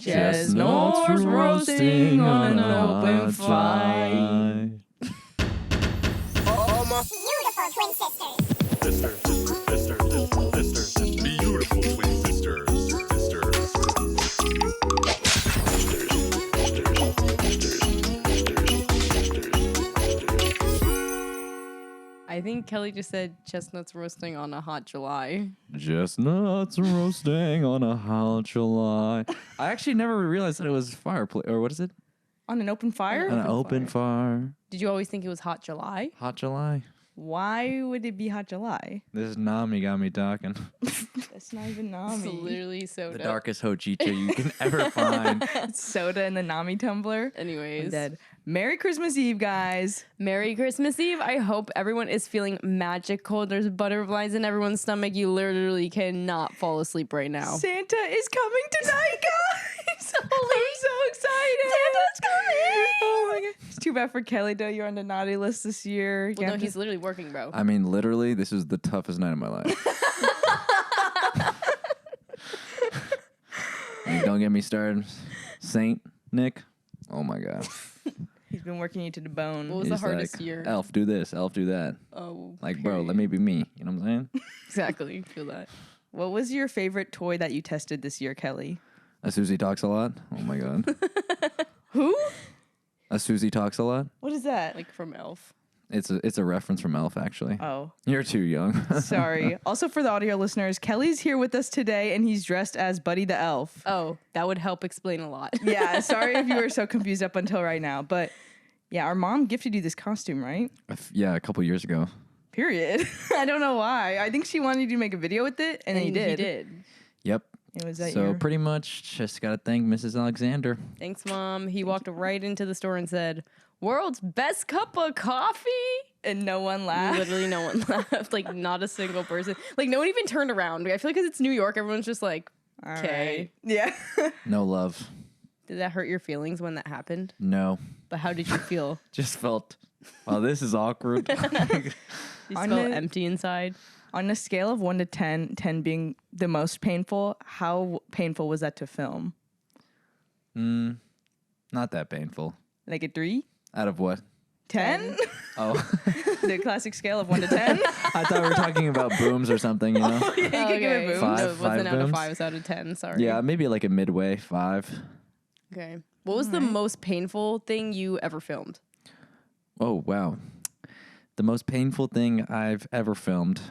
Chesnuts roasting on an open fire. All my beautiful twin sisters. Beautiful twin sisters. I think Kelly just said chestnuts roasting on a hot July. Chestnuts roasting on a hot July. I actually never realized that it was fireplace, or what is it? On an open fire? An open fire. Did you always think it was hot July? Hot July. Why would it be hot July? This Nami got me talking. That's not even It's Nami. literally soda. The darkest hojicha you can ever find. It's soda in the Nami tumbler. I'm Anyways, dead. Merry Christmas Eve, guys. Merry Christmas Eve. I hope everyone is feeling magical. There's butterflies in everyone's stomach. You literally cannot fall asleep right now. Santa is coming tonight, guys. I'm so excited. Santa's coming. Oh my god. It's too bad for Kelly, though. You're on the naughty list this year. Well, no, he's literally working, bro. I mean, literally, this is the toughest night of my life. Don't get me started. Saint Nick. Oh my God. He's been working you to the bone. What was the He's hardest like, year? Elf, do this. Elf, do that. Oh, Like, bro, let me be me. You know what I'm saying? exactly. Feel that. What was your favorite toy that you tested this year, Kelly? A Susie talks a lot. Oh my God. Who? A Susie talks a lot. What is that? Like from Elf. It's a reference from Elf, actually. Oh, You're too young. sorry. Also, for the audio listeners, Kelly's here with us today, and he's dressed as Buddy the Elf. Oh, that would help explain a lot. Yeah, sorry if you were so confused up until right now. But yeah, our mom gifted you this costume, right? Yeah, a couple years ago. Period. I don't know why. I think she wanted you to make a video with it, and then you did. He did. Yep. It was that So year. pretty much just got to thank Mrs. Alexander. Thanks, Mom. He walked right into the store and said, "World's best cup of coffee?" And no one laughed. Literally no one laughed. Like, not a single person. Like, no one even turned around. I feel like because it's New York, everyone's just like, All okay. right. Yeah. No love. Did that hurt your feelings when that happened? No. But how did you feel? Just felt, oh, this is awkward. You On felt the- empty inside? On a scale of 1 to 10, 10 being the most painful, how painful was that to film? Not that painful. Like a 3? Out of what? 10? Oh, The classic scale of 1 to 10? I thought we were talking about booms or something, you know? Yeah, you could give it booms. Five- No, it wasn't five out of booms? 5. It was out of 10. Sorry. Yeah, maybe like a midway, 5. Okay. What was the most painful thing you ever filmed? Oh, wow. The most painful thing I've ever filmed.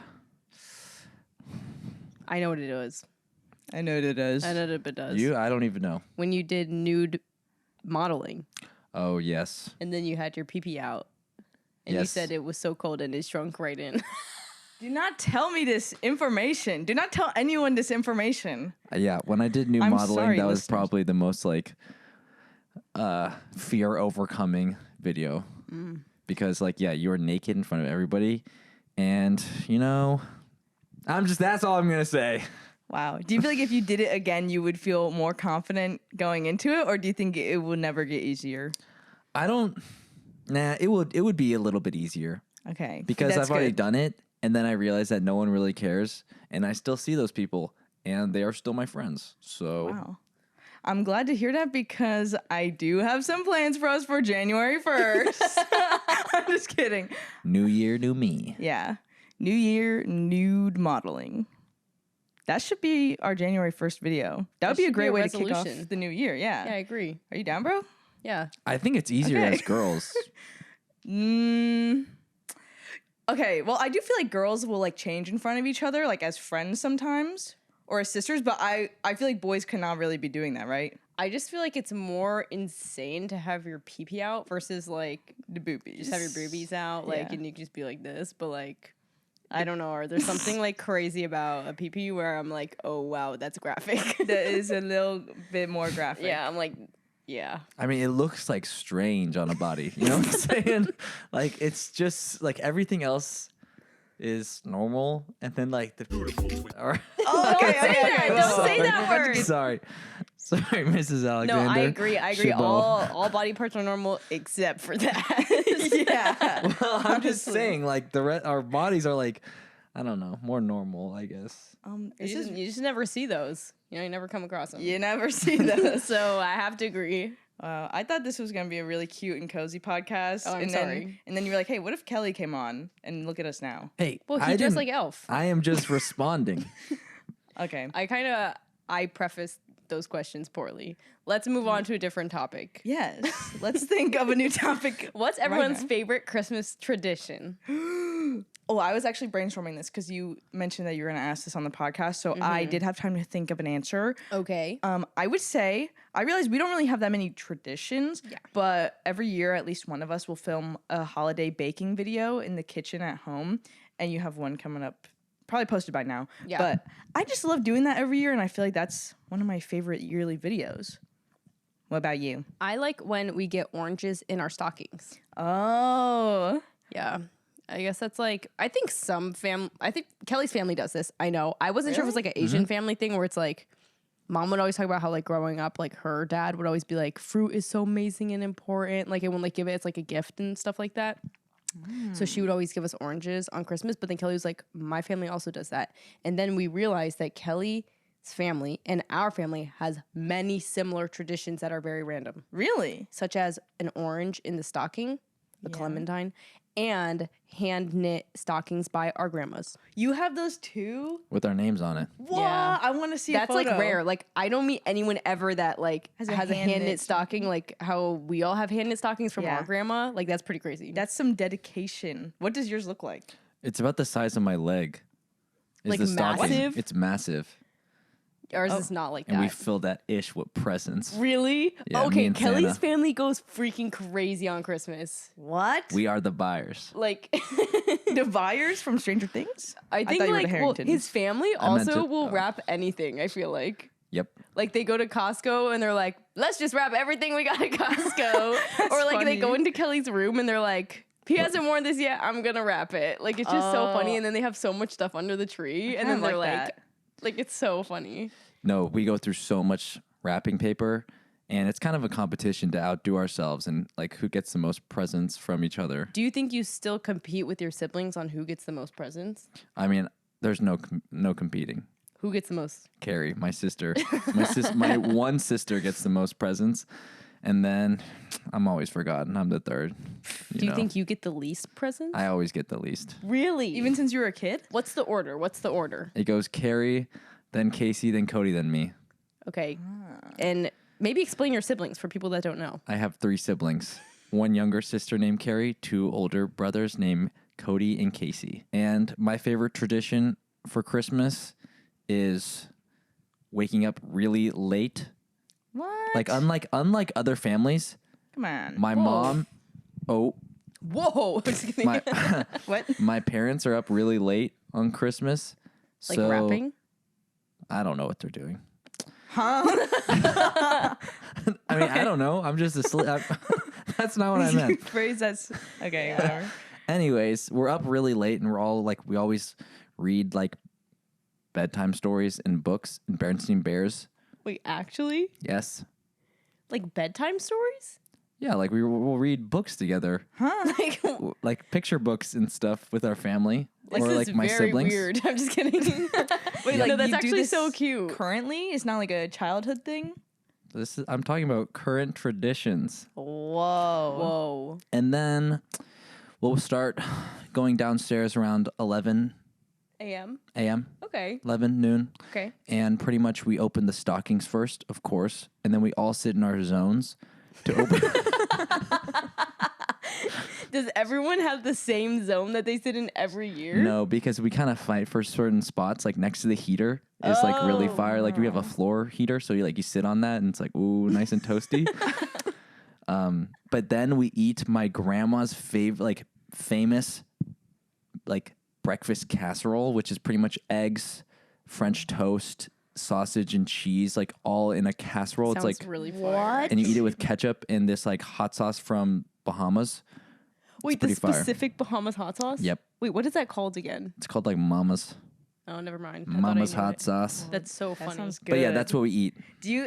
I know what it was. I know what it is. I know what it does. You? I don't even know. When you did nude modeling Oh, yes. and then you had your pee out and you Yes. said it was so cold and it shrunk right in. Do not tell me this information. Do not tell anyone this information. Yeah, when I did new I'm modeling, sorry, that was listeners. probably the most like fear overcoming video. Because like, yeah, you were naked in front of everybody. And, you know, that's all I'm going to say. Wow. Do you feel like if you did it again, you would feel more confident going into it? Or do you think it will never get easier? It would be a little bit easier Okay. because that's I've already good. done it. And then I realized that no one really cares. And I still see those people and they are still my friends. So Wow. I'm glad to hear that because I do have some plans for us for January 1st. I'm just kidding. new year, new me. Yeah. New Year, nude modeling. That should be our January 1st video. That would be a should be great a way to kick off resolution. the new year. Yeah. Yeah, I agree. Are you down, bro? Yeah. I think it's easier Okay. as girls. Okay, well, I do feel like girls will like change in front of each other, like as friends sometimes, or as sisters, but I feel like boys cannot really be doing that, right? I just feel like it's more insane to have your pee out versus like The boobies. just have your boobies out, like, Yeah. and you can just be like this. But like, I don't know. Or there's something like crazy about a pee where I'm like, oh wow, that's graphic. That is a little bit more graphic. Yeah, I'm like, yeah. I mean, it looks like strange on a body. You know what I'm saying? Like, it's just like everything else is normal. And then, like, the. Or, Oh, okay, Don't say that. Don't say that word. Sorry, Mrs. Alexander. No, I agree. Chabot. All body parts are normal except for that. Yeah. Well, I'm just saying, like, our bodies are like, I don't know, more normal, I guess. You just never see those. You know, you never come across them. You never see those. So I have to agree. I thought this was gonna be a really cute and cozy podcast. Oh, I'm sorry. And then you were like, "Hey, what if Kelly came on?" And look at us now. Hey, Well, he I dressed didn't- like Elf. I am just responding. Okay. I prefaced those questions poorly. Let's move on to a different topic. Yes. Let's think of a new topic. What's everyone's favorite Christmas tradition? Oh, I was actually brainstorming this because you mentioned that you were going to ask this on the podcast, so I did have time to think of an answer. Okay. I would say I realize we don't really have that many traditions, but every year at least one of us will film a holiday baking video in the kitchen at home, and you have one coming up, probably posted by now. Yeah. But I just love doing that every year, and I feel like that's one of my favorite yearly videos. What about you? I like when we get oranges in our stockings. Oh. Yeah. I guess that's like, I think Kelly's family does this. I know. I wasn't sure if it was like an Asian family thing where it's like, mom would always talk about how like growing up, like her dad would always be like, fruit is so amazing and important. Like, and when like give it, it's like a gift and stuff like that. So she would always give us oranges on Christmas. But then Kelly was like, my family also does that. And then we realized that Kelly's family and our family has many similar traditions that are very random, Really? such as an orange in the stocking, a clementine, and hand knit stockings by our grandmas. You have those too? With our names on it. Wow. Yeah. I want to see That's a photo. like rare. Like I don't meet anyone ever that like has a hand knit stocking, like how we all have hand knit stockings from our grandma. Like that's pretty crazy. That's some dedication. What does yours look like? It's about the size of my leg. Is Like the stocking. massive? It's massive. Ours is not like And that. we fill that ish with presents. Really? Yeah, me Okay, and Kelly's Santa. family goes freaking crazy on Christmas. What? We are the buyers. Like The buyers from Stranger Things? I think thought you were like the well, Harringtons. his family I meant also to- will wrap anything, I feel like. Yep. Like they go to Costco and they're like, let's just wrap everything we got at Costco. Or like they go funny. into Kelly's room and they're like, he hasn't worn this yet, I'm gonna wrap it. Like it's just so funny. And then they have so much stuff under the tree. And then kinda they're like like, that. like it's so funny. No, we go through so much wrapping paper, and it's kind of a competition to outdo ourselves and like who gets the most presents from each other. Do you think you still compete with your siblings on who gets the most presents? I mean, there's no competing. Who gets the most? Carrie, my sister, my one sister gets the most presents, and then I'm always forgotten. I'm the third. Do you know. think you get the least presents? I always get the least? Really? Even since you were a kid? What's the order? It goes Carrie, then Casey, then Cody, then me. Okay. And maybe explain your siblings for people that don't know. I have 3 siblings. One younger sister named Carrie, 2 older brothers named Cody and Casey. And my favorite tradition for Christmas is waking up really late. What? Like unlike other families, Come on. my mom, Whoa. Just kidding. my What? my parents are up really late on Christmas. Like so rapping? I don't know what they're doing. Huh? I mean, I don't know. I'm just asleep. That's not what I meant. Phrase that's okay, whatever. Anyways, we're up really late and we're all like, we always read like bedtime stories and books and Berenstain Bears. Wait, actually? Yes. Like bedtime stories? Yeah, like we'll read books together, Like, like picture books and stuff with our family this or is like my very siblings. weird. I'm just kidding. Wait, No, that's you do actually this so cute. Currently, it's not like a childhood thing. I'm talking about current traditions. Whoa. Whoa. And then we'll start going downstairs around 11 AM? a.m., Okay. 11 noon. Okay. And pretty much we open the stockings first, of course, and then we all sit in our zones to open. Does everyone have the same zone that they sit in every year? No, because we kind of fight for certain spots, like next to the heater is like really fire. Like we have a floor heater, so you sit on that and it's like ooh, nice and toasty. But then we eat my grandma's famous like breakfast casserole, which is pretty much eggs, French toast, sausage, and cheese, like all in a casserole. Sounds it's like really fun. and you eat it with ketchup and this like hot sauce from Bahamas. Wait, the pretty fire. specific Bahamas hot sauce? Yep. Wait, what is that called again? It's called like Mama's. Oh, never mind. I thought I Mama's knew hot it. sauce. That's so funny. That sounds good. But yeah, that's what we eat.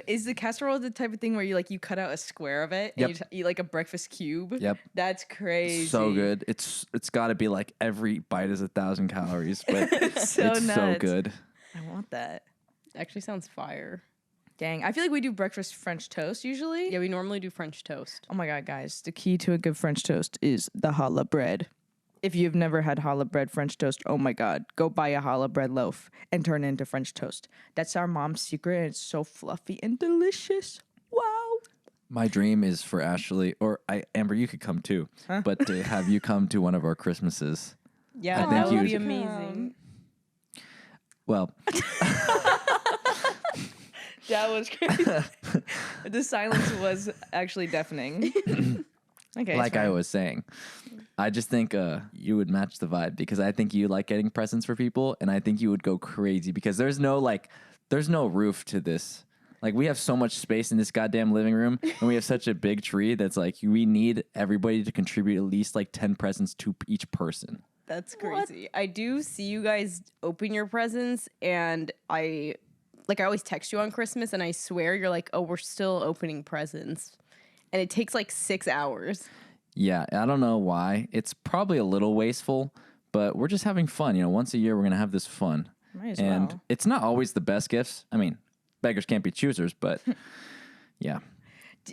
Is the casserole the type of thing where you cut out a square of it and Yep. you just eat like a breakfast cube? Yep. That's crazy. So good. It's got to be like every bite is 1,000 calories, but it's so nuts. good. I want that. Actually sounds fire. Dang. I feel like we do breakfast French toast usually. Yeah, we normally do French toast. Oh my God, guys. The key to a good French toast is the challah bread. If you've never had challah bread French toast, oh my God, go buy a challah bread loaf and turn it into French toast. That's our mom's secret, and it's so fluffy and delicious. Wow. My dream is for Ashley, or Amber, you could come too, but to have you come to one of our Christmases. Yeah, I think that would you- be amazing. Well, That was crazy. The silence was actually deafening. Okay. like I was saying, I just think you would match the vibe because I think you like getting presents for people, and I think you would go crazy because there's no roof to this. Like, we have so much space in this goddamn living room, and we have such a big tree that's like we need everybody to contribute at least like 10 presents to each person. That's crazy. I do see you guys open your presents, and I always text you on Christmas, and I swear you're like, oh, we're still opening presents. And it takes like 6 hours. Yeah, I don't know why. It's probably a little wasteful, but we're just having fun. You know, once a year we're gonna have this fun. Might as And well. it's not always the best gifts. I mean, beggars can't be choosers, but yeah.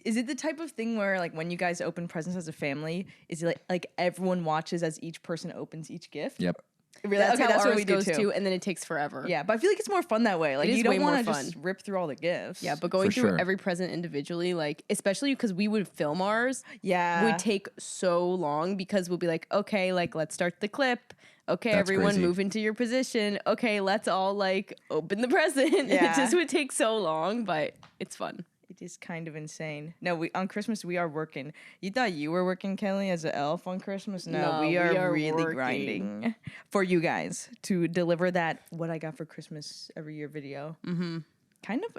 Is it the type of thing where, like, when you guys open presents as a family, is it like everyone watches as each person opens each gift? Yep. Really? That's Okay, how that's what ours we do goes too. too, and then it takes forever. Yeah, but I feel like it's more fun that way. Like, is you don't way more want to just fun. rip through all the gifts. Yeah, but going For through sure. every present individually, like, especially because we would film ours, Yeah. would take so long because we'll be like, okay, like, let's start the clip. Okay, That's everyone crazy. move into your position. Okay, let's all like open the present. Yeah. It just would take so long, but it's fun. It is kind of insane. No, on Christmas we are working. You thought you were working, Kelly, as an elf on Christmas? No, we are really working. grinding for you guys to deliver that "What I Got for Christmas Every Year" video. Mm-hmm. Kind of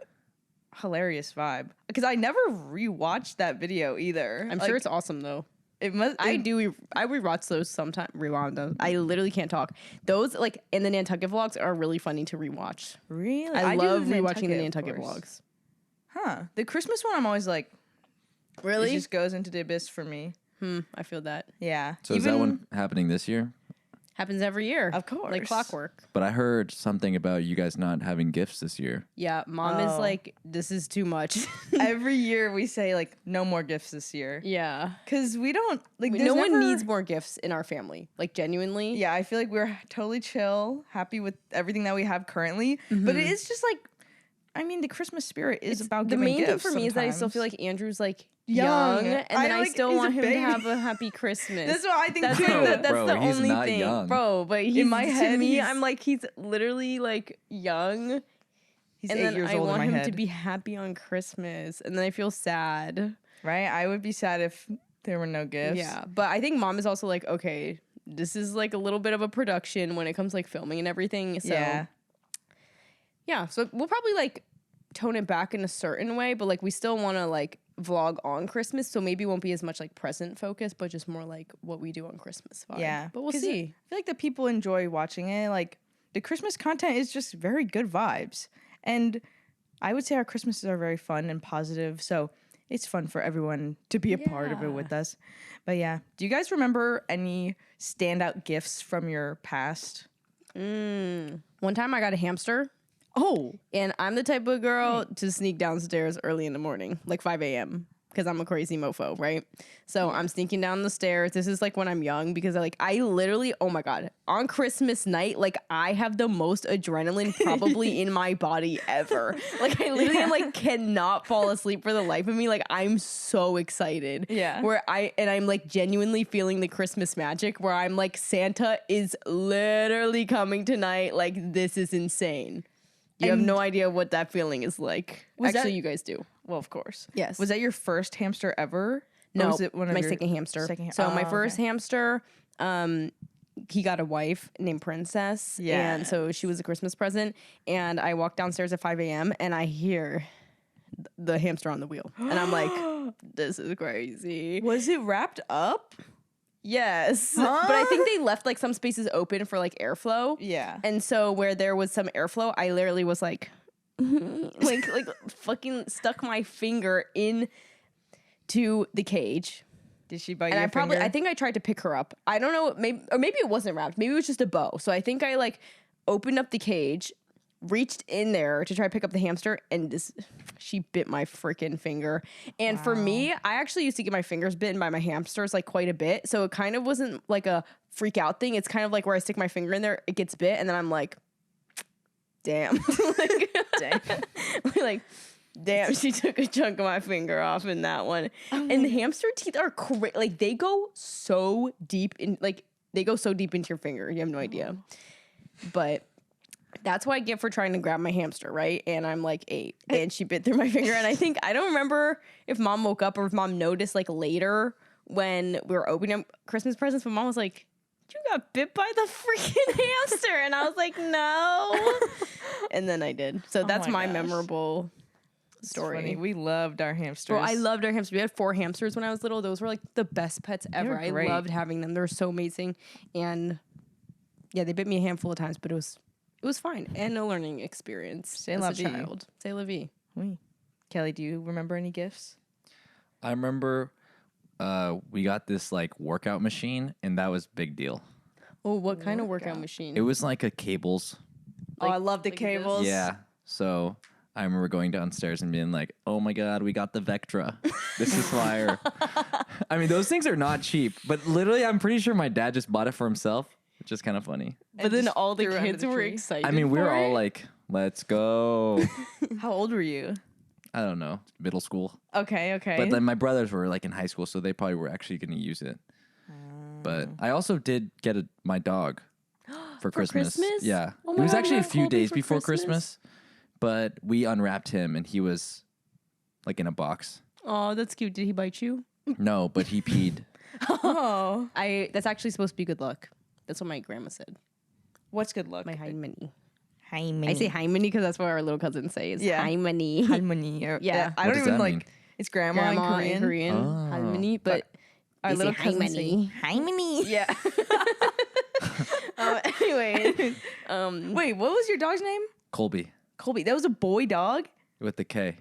hilarious vibe because I never rewatched that video either. I'm sure it's awesome though. It must. I rewatch those sometimes. Rewound them. I literally can't talk. Those like in the Nantucket vlogs are really funny to rewatch. Really. I do love the rewatching the Nantucket, Nantucket of course. vlogs. Huh. The Christmas one, I'm always like, Really? it just goes into the abyss for me. I feel that Yeah. So is that one happening this year? happens every year. Of course. like clockwork. But I heard something about you guys not having gifts this year. Yeah, mom is Oh. like, this is too much. Every year we say like, no more gifts this year. yeah. Because we don't like. No there's one never- needs more gifts in our family. Like genuinely. Yeah, I feel like we're totally chill, happy with everything that we have currently. But it is just like, I mean, the Christmas spirit is about The giving main thing gifts for me is that I still sometimes. feel like Andrew's like Young. young, and then I like, still he's a want him to baby. have a happy Christmas. That's what I think That's too. that's Bro, the he's only not thing, young. bro. But he's, my to head, me, he's- I'm like he's literally like young, He's and 8 then years I old in want my him head. to be happy on Christmas, and then I feel sad. Right? I would be sad if there were no gifts. Yeah, but I think mom is also like, okay, this is like a little bit of a production when it comes to, like filming and everything. So yeah, so we'll probably like tone it back in a certain way, but like we still want to like vlog on Christmas, so maybe it won't be as much like present focused, but just more like what we do on Christmas vibe. Yeah. But we'll 'Cause see. I feel like the people enjoy watching it. Like the Christmas content is just very good vibes. And I would say our Christmases are very fun and positive. So it's fun for everyone to be a part of it with us. But yeah. Do you guys remember any standout gifts from your past? One time I got a hamster, Oh. and I'm the type of girl to sneak downstairs early in the morning, like 5 a.m. because I'm a crazy mofo, right? So I'm sneaking down the stairs. This is like when I'm young because I literally, oh my God, on Christmas night, like I have the most adrenaline probably in my body ever. Like I literally am like cannot fall asleep for the life of me. Like I'm so excited. Yeah. I'm like genuinely feeling the Christmas magic where I'm like, Santa is literally coming tonight. Like this is insane. You have And- no idea what that feeling is like. Was Actually, that- you guys do. Well, of course. Yes. Was that your first hamster ever? Or No, was it one of my your second hamster. So my Oh, first okay. hamster, he got a wife named Princess. Yeah. And so she was a Christmas present. And I walked downstairs at 5 a.m. and I hear the hamster on the wheel. And I'm like, this is crazy. Was it wrapped up? Yes. But I think they left like some spaces open for like airflow. Yeah. And so where there was some airflow, I literally was like like fucking stuck my finger in to the cage. Did she bite And your finger? I think I tried to pick her up. I don't know, maybe it wasn't wrapped. Maybe it was just a bow. So I think I like opened up the cage, reached in there to try to pick up the hamster, and she bit my freaking finger. And for me, I actually used to get my fingers bitten by my hamsters like quite a bit. So it kind of wasn't like a freak out thing. It's kind of like where I stick my finger in there, it gets bit, and then I'm like, damn. like, damn, she took a chunk of my finger off in that one. And the hamster teeth are like they go so deep into your finger. You have no idea. But that's what I get for trying to grab my hamster, right? And I'm like 8, and she bit through my finger. And I don't remember if mom woke up or if mom noticed like later when we were opening up Christmas presents, but mom was like, you got bit by the freaking hamster. And I was like, no. And then I did. So that's my memorable story. Funny. We loved our hamsters. Well, I loved our hamsters. We had 4 hamsters when I was little. Those were like the best pets ever. I great. loved having them. They were so amazing. And yeah, they bit me a handful of times, but it was fine and a learning experience C'est as la a vie. child. C'est la vie. Oui. Kelly, do you remember any gifts? I remember we got this like workout machine, and that was big deal. Oh, what kind of workout machine? It was like a cables. I love the like cables. Yeah. So I remember going downstairs and being like, oh my God, we got the Vectra. This is fire. I mean, those things are not cheap, but literally I'm pretty sure my dad just bought it for himself, which is kind of funny. But then just all the threw it under kids the were tree. excited. I mean, we were for all it. like, let's go. How old were you? I don't know, middle school. Okay. But then my brothers were like in high school, so they probably were actually going to use it. But I also did get my dog for Christmas. Christmas? Yeah. Oh It my was God, actually a you got few Colby days for before Christmas? Christmas, but we unwrapped him and he was like in a box. Oh, that's cute. Did he bite you? No, but he peed. Oh. That's actually supposed to be good luck. That's what my grandma said. What's good luck? My Haimani. Haimani. I say Haimani because that's what our little cousin says. Yeah. Haimani. Harmony. Yeah. I What don't does even that like. mean? It's grandma, in Korean. Oh. Haimani, but Our they say little cousin say Haimani. Harmony. Yeah. Anyway, Wait, what was your dog's name? Colby Colby. That was a boy dog. with the K.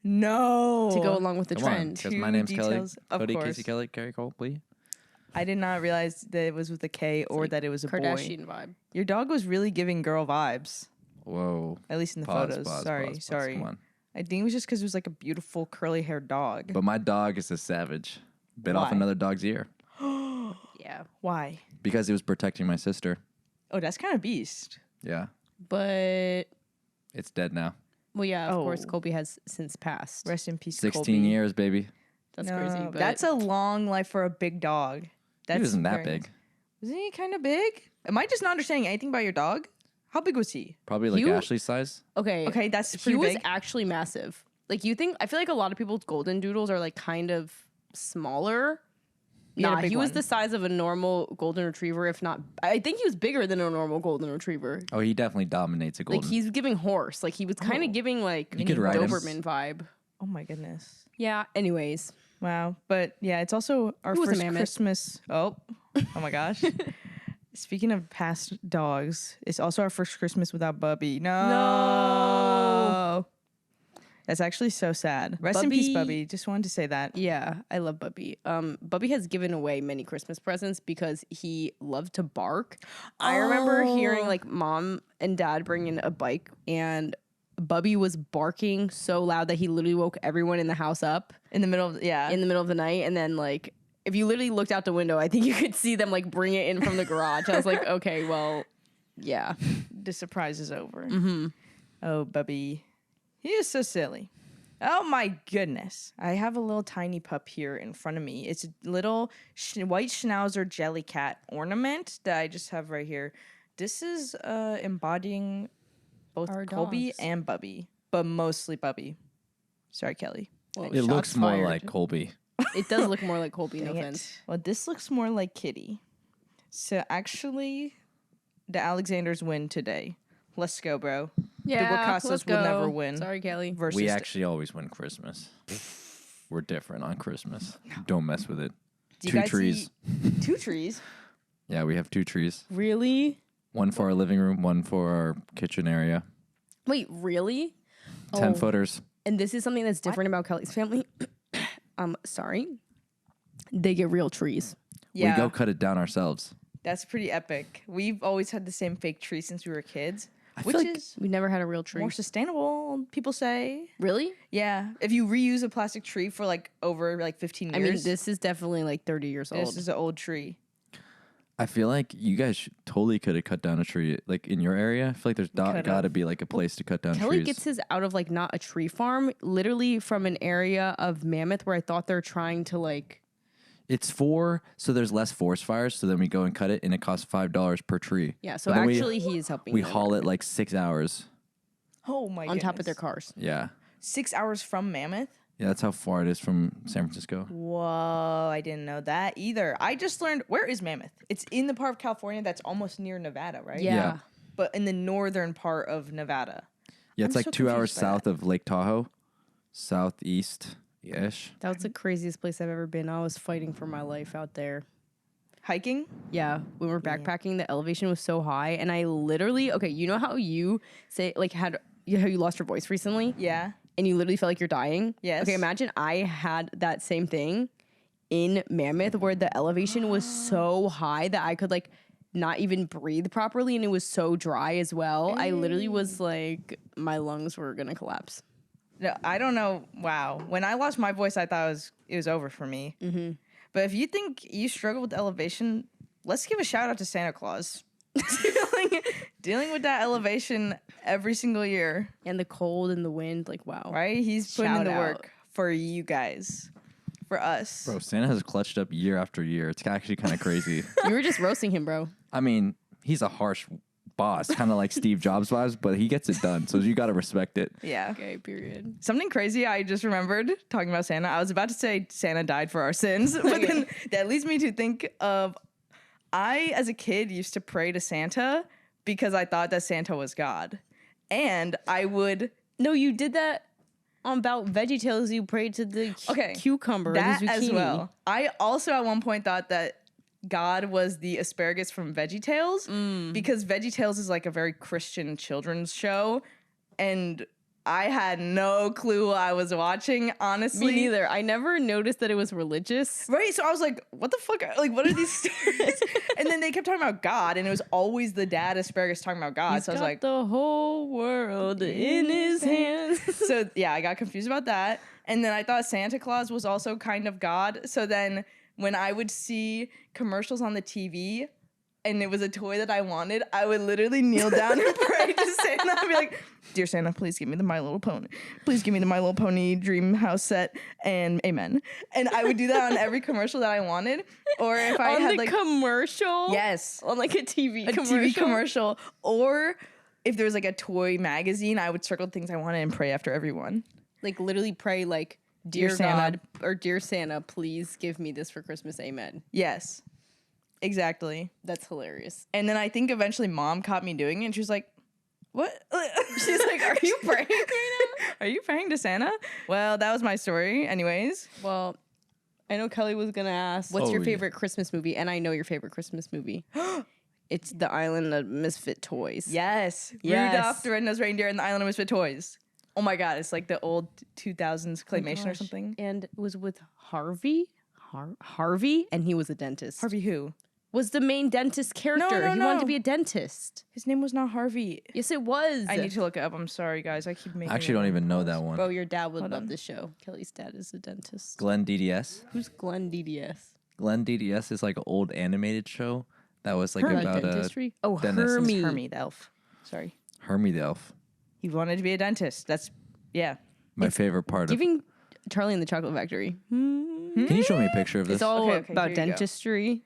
No. to go along with the Come on, trend. because my Two name's Kelly. details, of Cody, course. Casey, Kelly, Carrie, Colby. I did not realize that it was with a K or like that it was a boy. Kardashian vibe. Your dog was really giving girl vibes, Whoa. at least in the Pause, photos. pause, Sorry. pause, pause. Come on. I think it was just because it was like a beautiful curly haired dog. But my dog is a savage. Bit off Why? another dog's ear Yeah. Why? because it was protecting my sister. Oh, that's kind of beast. Yeah. But, It's dead now. well, yeah, of course, Oh. Colby has since passed. Rest in peace, 16 Colby. years, baby. That's No, crazy. But that's a long life for a big dog. That's He wasn't that very big. nice. Wasn't he kind of big? Am I just not understanding anything about your dog? How big was he? Probably like You- Ashley's size. okay. Okay, that's He pretty was big. actually massive. Like, you think, I feel like a lot of people's golden doodles are like kind of smaller. He had a Nah, big he was one. the size of a normal golden retriever, if not, I think he was bigger than a normal golden retriever. Oh, he definitely dominates a golden. Like, he's giving horse. Like, he was kind of giving like You could ride him. Doberman vibe. Oh my goodness. Yeah. Anyways, Wow. But yeah, it's also our Who was a first mammoth? Christmas. Oh my gosh. Speaking of past dogs, it's also our first Christmas without Bubby. No. That's actually so sad. Rest in peace, Bubby- Bubby. Just wanted to say that. yeah, I love Bubby. Bubby has given away many Christmas presents because he loved to bark. I remember hearing like mom and dad bring in a bike, and Bubby was barking so loud that he literally woke everyone in the house up In the middle of in the middle of the night. And then like, if you literally looked out the window, I think you could see them like bring it in from the garage. I was like, okay, well, yeah. the surprise is over. Oh, Bubby. He is so silly. Oh my goodness. I have a little tiny pup here in front of me. It's a little white schnauzer jelly cat ornament that I just have right here. This is embodying both Our Colby dogs. and Bubby, but mostly Bubby. Sorry, Kelly. Well, it looks shots more fired. like Colby. It does look more like Colby, no Dang it. offense. Well, this looks more like Kitty. So actually, the Alexanders win today. Let's go, bro. Yeah, Wacasas let's will never go. win. Sorry, Kelly. Versus We actually always win Christmas. We're different on Christmas. Don't mess with it. Do you Two guys trees. eat 2 trees? Yeah, we have 2 trees. Really? One for our living room, one for our kitchen area. Wait, really? 10 Oh. footers. And this is something that's different about Kelly's family. Sorry. They get real trees. Yeah. We go cut it down ourselves. That's pretty epic. We've always had the same fake tree since we were kids, feel which like is We never had a real tree. more sustainable, people say. Really? Yeah. If you reuse a plastic tree for like over like 15 years. I mean, this is definitely like 30 years old. This is an old tree. I feel like you guys totally could have cut down a tree like in your area. I feel like there's got to be like a place to cut down Kelly trees. gets his out of like not a tree farm, literally from an area of Mammoth where I thought they're trying to like. It's so there's less forest fires. So then we go and cut it, and it costs $5 per tree. Yeah, so But then actually he is helping. we them haul it like 6 hours. Oh my god. on top of their cars. Yeah, 6 hours from Mammoth? yeah, that's how far it is from San Francisco. Whoa, I didn't know that either. I just learned, where is Mammoth? It's in the part of California that's almost near Nevada, right? Yeah. But in the northern part of Nevada. Yeah, it's I'm like so 2 hours confused by south of Lake Tahoe, southeast-ish. That was the craziest place I've ever been. I was fighting for my life out there. Hiking? Yeah, when we were backpacking, the elevation was so high, and I literally, okay, you know how you say like how you lost your voice recently, Yeah. and you literally felt like you're dying. Yes. Okay, imagine I had that same thing in Mammoth, where the elevation was so high that I could like not even breathe properly, and it was so dry as well. I literally was like, my lungs were gonna collapse. No, I don't know. Wow. When I lost my voice, I thought it was over for me. Mm-hmm. But if you think you struggle with elevation, let's give a shout out to Santa Claus. dealing with that elevation every single year, And the cold and the wind, like wow. right? He's putting in Shout the out. work for you guys, for us. Bro, Santa has clutched up year after year. It's actually kind of crazy. You were just roasting him, bro. I mean, he's a harsh boss, kind of like Steve Jobs vibes, but he gets it done. So you got to respect it. Yeah. Okay, period. Something crazy I just remembered talking about Santa. I was about to say Santa died for our sins, but then that leads me to think of I, as a kid, used to pray to Santa because I thought that Santa was God. And I would... No, you did that about VeggieTales. You prayed to the cucumber, that the zucchini. as well. I also at one point thought that God was the asparagus from VeggieTales because VeggieTales is like a very Christian children's show, and I had no clue what I was watching, honestly. Me neither. I never noticed that it was religious. Right, so I was like, what the fuck? Like, what are these stories? And then they kept talking about God, and it was always the dad asparagus talking about God. So I was like, the whole world in his hands. so yeah, I got confused about that. And then I thought Santa Claus was also kind of God. So then when I would see commercials on the TV and it was a toy that I wanted, I would literally kneel down and pray to Santa. I'd be like, dear Santa, please give me the My Little Pony. Please give me the My Little Pony Dream House set, and amen. And I would do that on every commercial that I wanted. Or if I on had the like... commercial? Yes. On like a TV A commercial? TV commercial. Or if there was like a toy magazine, I would circle things I wanted and pray after everyone. Like literally pray like, Dear Santa. God, or Dear Santa, please give me this for Christmas, amen. Yes. Exactly. That's hilarious. And then I think eventually mom caught me doing it and she was like, what? She's like, are you praying right now? Are you praying to Santa? Well, that was my story. Anyways. Well, I know Kelly was going to ask, what's Oh, your yeah. favorite Christmas movie? And I know your favorite Christmas movie. It's The Island of Misfit Toys. Yes. Yes. Rudolph the Red-Nosed Reindeer and the Island of Misfit Toys. Oh my God. It's like the old 2000s claymation or Gosh. something. And it was with Harvey. Harvey, and he was a dentist. Harvey who? Was the main dentist character. no, he wanted no. to be a dentist. His name was not Harvey. Yes, it was. I need to look it up. I'm sorry, guys. I keep making I actually don't even know that one. Bro, your dad would Hold love on. this show. Kelly's dad is a dentist. Glenn DDS. Who's Glenn DDS? Glenn DDS is like an old animated show that was like Like about a dentistry? Oh, dentist. Hermie. Hermie the elf. Sorry. Hermie the Elf. He wanted to be a dentist. That's, yeah. My favorite part of. Giving Charlie and the Chocolate Factory. Can you show me a picture of this? It's all Okay, about here you go. dentistry.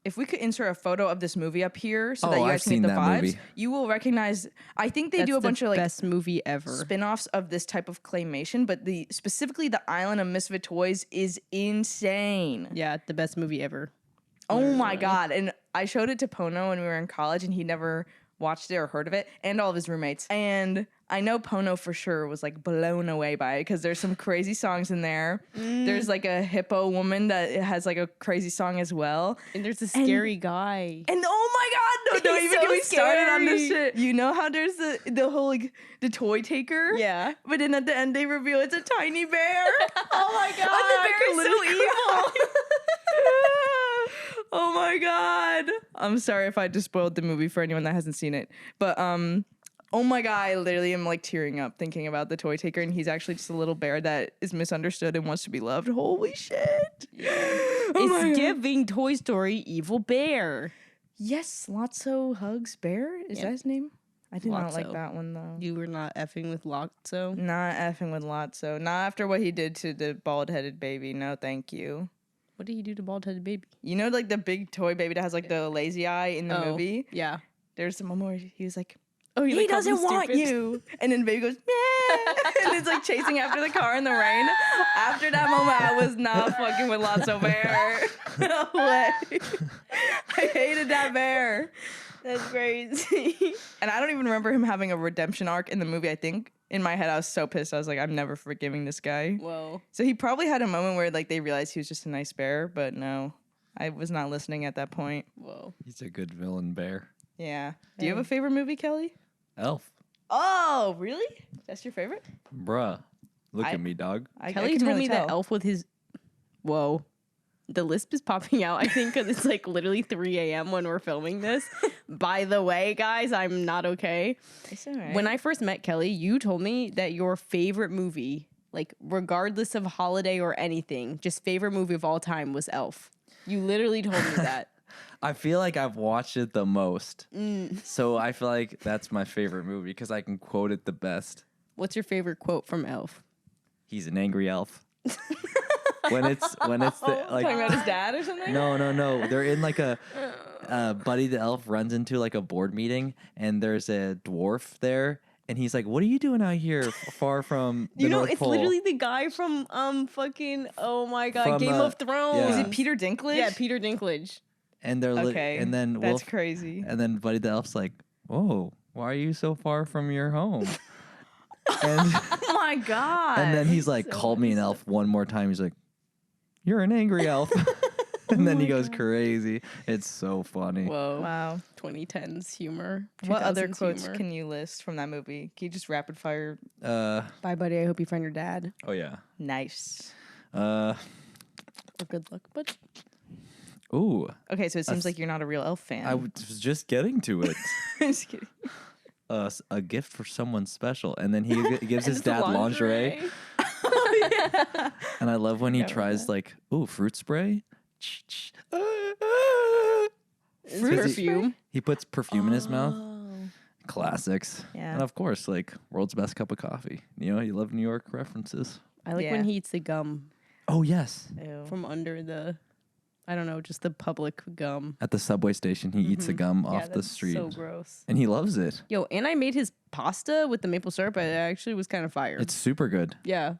If we could insert a photo of this movie up here so Oh, that you I've guys can get seen the that vibes, movie. you will recognize. I think they That's do a bunch the of like best movie ever. spin-offs of this type of claymation, but specifically the Island of Misfit Toys is insane. Yeah, the best movie ever. Oh my God. And I showed it to Pono when we were in college and he never watched it or heard of it, and all of his roommates. And I know Pono for sure was like blown away by it because there's some crazy songs in there. There's like a hippo woman that has like a crazy song as well. And there's a scary guy. And oh my god, no, don't He's even so get me started on this scary. shit. You know how there's the whole like the toy taker? Yeah. But then at the end they reveal it's a tiny bear. Oh my god. And the bear is so evil. Oh my god. I'm sorry if I just spoiled the movie for anyone that hasn't seen it. But oh my god, I literally am like tearing up thinking about the toy taker, and he's actually just a little bear that is misunderstood and wants to be loved. Holy shit. Yeah. Oh my It's God. giving Toy Story evil bear. Yes, LOTS-O-HUGGIN bear? Is that his name? I did not like LOTS-O. that one though. You were not effing with LOTS-O. Not effing with LOTS-O. Not after what he did to the bald-headed baby. No, thank you. What did he do to bald-headed baby? You know, like the big toy baby that has like the lazy eye in the movie? Yeah. There's a moment where he was like, Oh, he doesn't want you. And then the baby goes, yeah. And it's like chasing after the car in the rain. After that moment, I was not fucking with LOTS-O bear. No way. I hated that bear. That's crazy. And I don't even remember him having a redemption arc in the movie, I think. In my head, I was so pissed. I was like, I'm never forgiving this guy. Whoa. So he probably had a moment where like they realized he was just a nice bear, but no. I was not listening at that point. Whoa. He's a good villain bear. Yeah. Do you have a favorite movie, Kelly? Elf. Oh, really? That's your favorite? Bruh. Look at me, dog. Kelly can told really me that tell. Elf with his... Whoa. The lisp is popping out, I think, because it's like literally 3 a.m. when we're filming this. By the way, guys, I'm not okay. It's all right. When I first met Kelly, you told me that your favorite movie, like regardless of holiday or anything, just favorite movie of all time was Elf. You literally told me that. I feel like I've watched it the most. So I feel like that's my favorite movie because I can quote it the best. What's your favorite quote from Elf? He's an angry elf. when it's the, like talking about his dad or something? No. They're in like a Buddy the elf runs into like a board meeting and there's a dwarf there and he's like, "What are you doing out here far from the You know, North it's Pole?" literally the guy from fucking oh my god, From, Game of Thrones. yeah. Is it Peter Dinklage? Yeah, Peter Dinklage. And they're Okay. and then that's Wolf, crazy. and then Buddy the elf's like, "Whoa, why are you so far from your home?" and Oh my god. and then he's like, "Call me an elf one more time." He's like, "You're an angry elf." And then he goes crazy. It's so funny. Whoa. wow. 2010s humor. What other 2000s quotes humor. can you list from that movie? Can you just rapid fire? Bye, buddy. I hope you find your dad. Oh yeah. Nice. Or good luck, but Ooh. Okay, so it seems like you're not a real elf fan. I was just getting to it. Just kidding. A gift for someone special, and then he gives his it's the dad lingerie. Oh, And I love when he Yeah, tries like, ooh, fruit spray. Fruit perfume. He puts perfume in his mouth. Classics. Yeah. And of course, like world's best cup of coffee. You know, you love New York references. I like Yeah. when he eats the gum Oh yes. Ew. from under the, I don't know, just the public gum. At the subway station, he eats the gum Yeah, off the that's street, so gross. and he loves it. Yo, and I made his pasta with the maple syrup. It actually was kind of fire. It's super good. Yeah.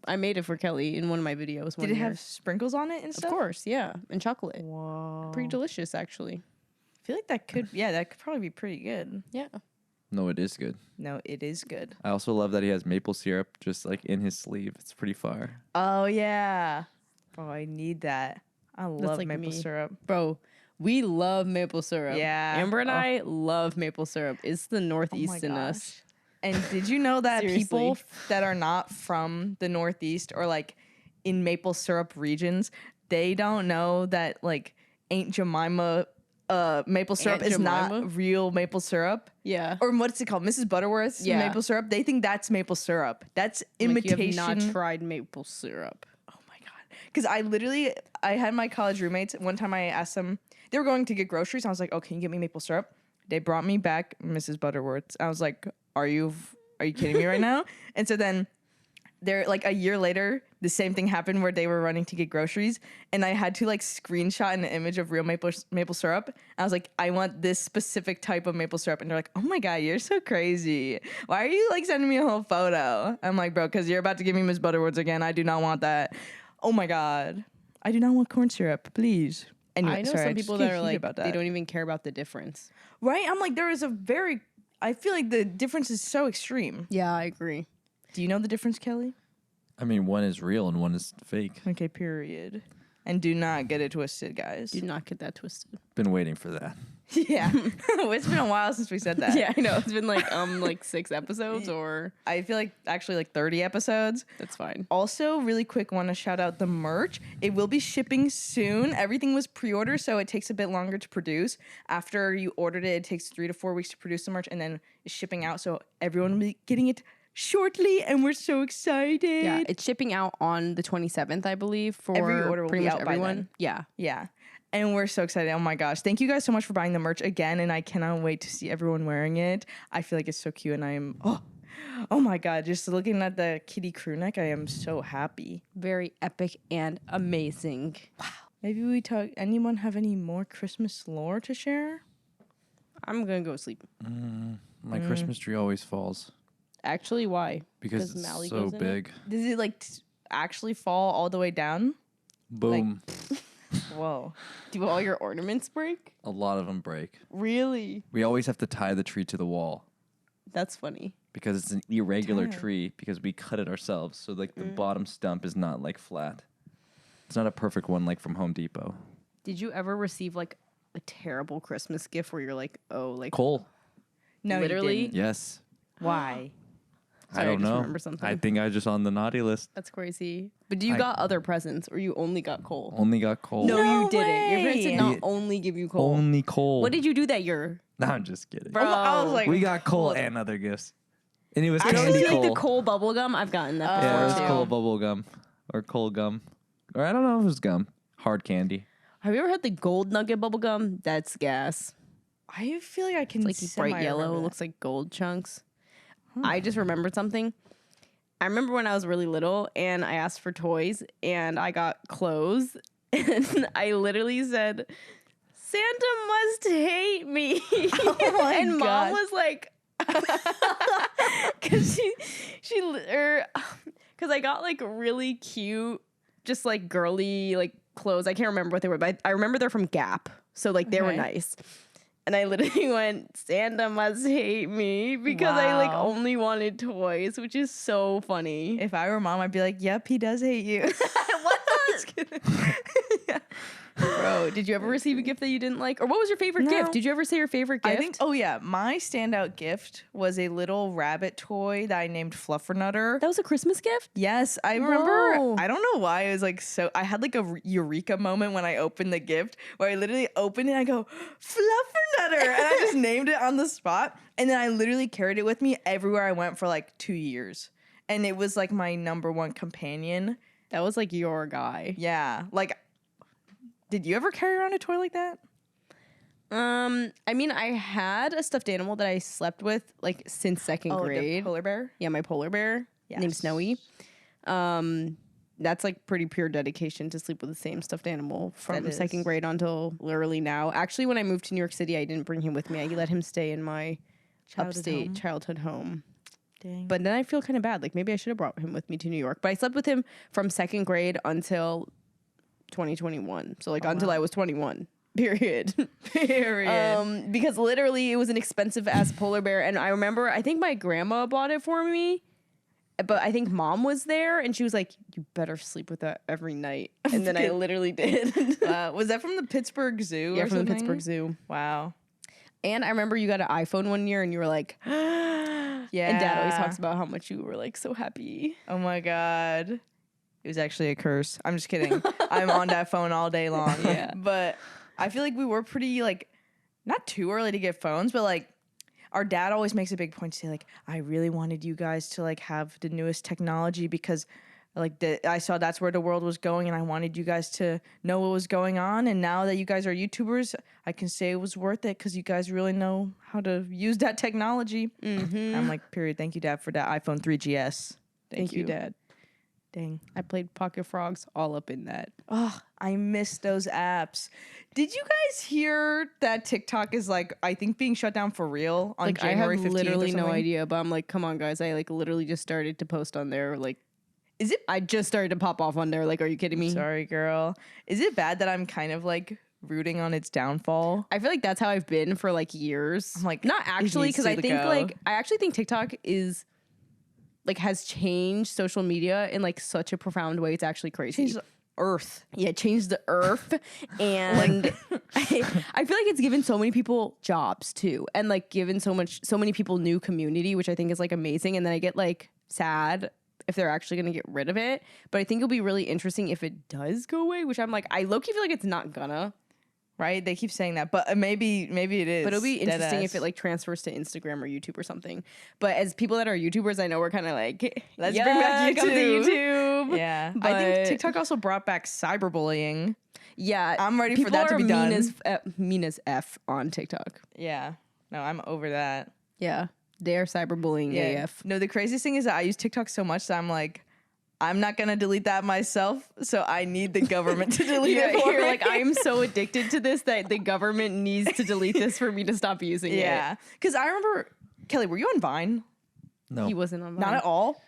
I made it for Kelly in one of my videos. Did it have sprinkles on it and Of stuff? course, yeah. And chocolate. Whoa. Pretty delicious, actually. I feel like that could, that could probably be pretty good. Yeah. No, it is good. No, it is good. I also love that he has maple syrup just like in his sleeve. It's pretty fire. Oh yeah. Bro, I need that. I love like maple me. syrup. Bro, we love maple syrup. Yeah. Amber and Oh. I love maple syrup. It's the Northeast in us. gosh. And did you know that people Seriously. that are not from the Northeast or like in maple syrup regions, they don't know that like Aunt Jemima maple syrup Aunt is Jemima? not real maple syrup. Yeah. Or what's it called? Mrs. Butterworth's Yeah. maple syrup. They think that's maple syrup. That's Like, imitation. you have not tried maple syrup. Oh my god! Because I had my college roommates. One time I asked them, they were going to get groceries. I was like, "Oh, can you get me maple syrup?" They brought me back Mrs. Butterworth's. I was like, "Are you kidding me right now?" And so then, they're like a year later, the same thing happened where they were running to get groceries, and I had to like screenshot an image of real maple syrup. I was like, "I want this specific type of maple syrup," and they're like, "Oh my god, you're so crazy! Why are you like sending me a whole photo?" I'm like, "Bro, because you're about to give me Miss Butterworth's again. I do not want that. Oh my god, I do not want corn syrup, please." Anyway, I know sorry, some just people get that are heated like, about they that. don't even care about the difference. Right? I'm like, there is a very I feel like the difference is so extreme. Yeah, I agree. Do you know the difference, Kelly? I mean, one is real and one is fake. Okay, period. And do not get it twisted, guys. Do not get that twisted. Been waiting for that. Yeah. It's been a while since we said that. Yeah, I know. It's been like 6 episodes or I feel like actually like 30 episodes. that's fine. Also, really quick, want to shout out the merch. It will be shipping soon. Everything was pre-order, so it takes a bit longer to produce. After you ordered it, it takes 3 to 4 weeks to produce the merch, and then it's shipping out. So everyone will be getting it shortly, and we're so excited. Yeah, it's shipping out on the 27th, I believe, for Every order will pretty be much out by everyone. then. Yeah. Yeah. And we're so excited. Oh my gosh. Thank you guys so much for buying the merch again. And I cannot wait to see everyone wearing it. I feel like it's so cute. And I am, oh my God. Just looking at the kitty crew neck, I am so happy. Very epic and amazing. Maybe we talk, anyone have any more Christmas lore to share? I'm going to go sleep. My Christmas tree always falls Actually, why? because Because Mally it's so goes in it? big. Does it like actually fall all the way down? Boom. Whoa. Do all your ornaments break? A lot of them break. Really? We always have to tie the tree to the wall That's funny. because it's an irregular Damn. tree because we cut it ourselves. So like the bottom stump is not like flat. It's not a perfect one like from Home Depot. Did you ever receive like a terrible Christmas gift where you're like, oh, like Cole. No, Literally? You didn't. Yes. Why? Sorry, I I don't just know. remember something. I think I just on the naughty list. That's crazy. But you I- got other presents or you only got coal? Only got Cole. No, No you didn't. Your parents did way. not Yeah. only give you coal. Only Cole. What did you do that year? No, I'm just kidding. Bro. I was like, We got Cole and other gifts. And it was I candy don't Cole. like the coal bubble gum. I've gotten that before Yeah, it was too. Cole bubble gum or Cole gum. Or I don't know if it was gum. Hard candy. Have you ever had the gold nugget bubble gum? That's gas. I feel like I can It's like bright yellow. semi-remember Looks like gold chunks. I just remembered something. I remember when I was really little and I asked for toys and I got clothes and I literally said, Santa must hate me. Oh my and Mom gosh. was like, because because I got like really cute, just like girly like clothes. I can't remember what they were, but I remember they're from Gap, so like they were Okay. nice. And I literally went, Santa must hate me because I like Wow. only wanted toys, which is so funny. If I were mom, I'd be like, yep, he does hate you. What the? Bro, did you ever receive a gift that you didn't like? Or what was your favorite No. gift? Did you ever say your favorite gift? I think, oh yeah, my standout gift was a little rabbit toy that I named Fluffernutter. that was a Christmas gift? Yes, I remember. Whoa. I don't know why it was like so. I had like a eureka moment when I opened the gift where I literally opened it and I go, Fluffernutter. And I just named it on the spot. And then I literally carried it with me everywhere I went for like 2 years. And it was like my number one companion. That was like your guy. Yeah. Like, did you ever carry around a toy like that? I mean, I had a stuffed animal that I slept with like since second The grade. polar bear? Yeah, my polar bear named Yes. Snowy. That's like pretty pure dedication to sleep with the same stuffed animal from That second is. grade until literally now. Actually, when I moved to New York City, I didn't bring him with me. I let him stay in my upstate childhood home. Dang. But then I feel kind of bad. Like maybe I should have brought him with me to New York. But I slept with him from second grade until 2021. So like until I was 21. Period. Period. Because literally it was an expensive ass polar bear. And I remember, I think my grandma bought it for me. But I think Mom was there and she was like, you better sleep with that every night. And then I literally did. Was that from the Pittsburgh Zoo? Yeah, or from the something? Pittsburgh Zoo. Wow. And I remember you got an iPhone one year and you were like, Yeah. and Dad always talks about how much you were like so happy. Oh my God. It was actually a curse. I'm just kidding. I'm on that phone all day long. Yeah. But I feel like we were pretty like not too early to get phones, but like our dad always makes a big point to say like, I really wanted you guys to like have the newest technology because like I saw that's where the world was going and I wanted you guys to know what was going on. And now that you guys are YouTubers, I can say it was worth it because you guys really know how to use that technology. I'm like, period. Thank you, Dad, for that iPhone 3GS. Thank you, Dad. Dang. I played Pocket Frogs all up in that. Oh, I miss those apps. Did you guys hear that TikTok is like, I think being shut down for real on Like January I 15th have literally or no something? idea, but I'm like, come on, guys! I like literally just started to post on there. Like, Is it? I just started to pop off on there. Like, are you kidding me? Sorry, girl. Is it bad that I'm kind of like rooting on its downfall. I feel like that's how I've been for like years. I'm like, not actually, needs because I to think go. like I actually think TikTok is like has changed social media in like such a profound way. It's actually crazy. Change the earth. Yeah, changed the earth, and I feel like it's given so many people jobs too, and like given so many people new community, which I think is like amazing. And then I get like sad if they're actually going to get rid of it, but I think it'll be really interesting if it does go away. Which I'm like, I low-key feel like it's not gonna. Right? They keep saying that, but maybe it is. But it'll be interesting if Deadass. it like transfers to Instagram or YouTube or something. But as people that are YouTubers, I know we're kind of like, Let's bring back come to YouTube. YouTube. Yeah, I But- think TikTok also brought back cyberbullying. Yeah, I'm ready for people that to are be mean done. As mean as F on TikTok. Yeah, no, I'm over that. Yeah, they're cyberbullying AF. No, the craziest thing is that I use TikTok so much that I'm like, I'm not gonna delete that myself, so I need the government to delete it for You're me. like, I'm so addicted to this that the government needs to delete this for me to stop using it. yeah, because I remember Kelly, were you on Vine? No, He wasn't on Not Vine, at all.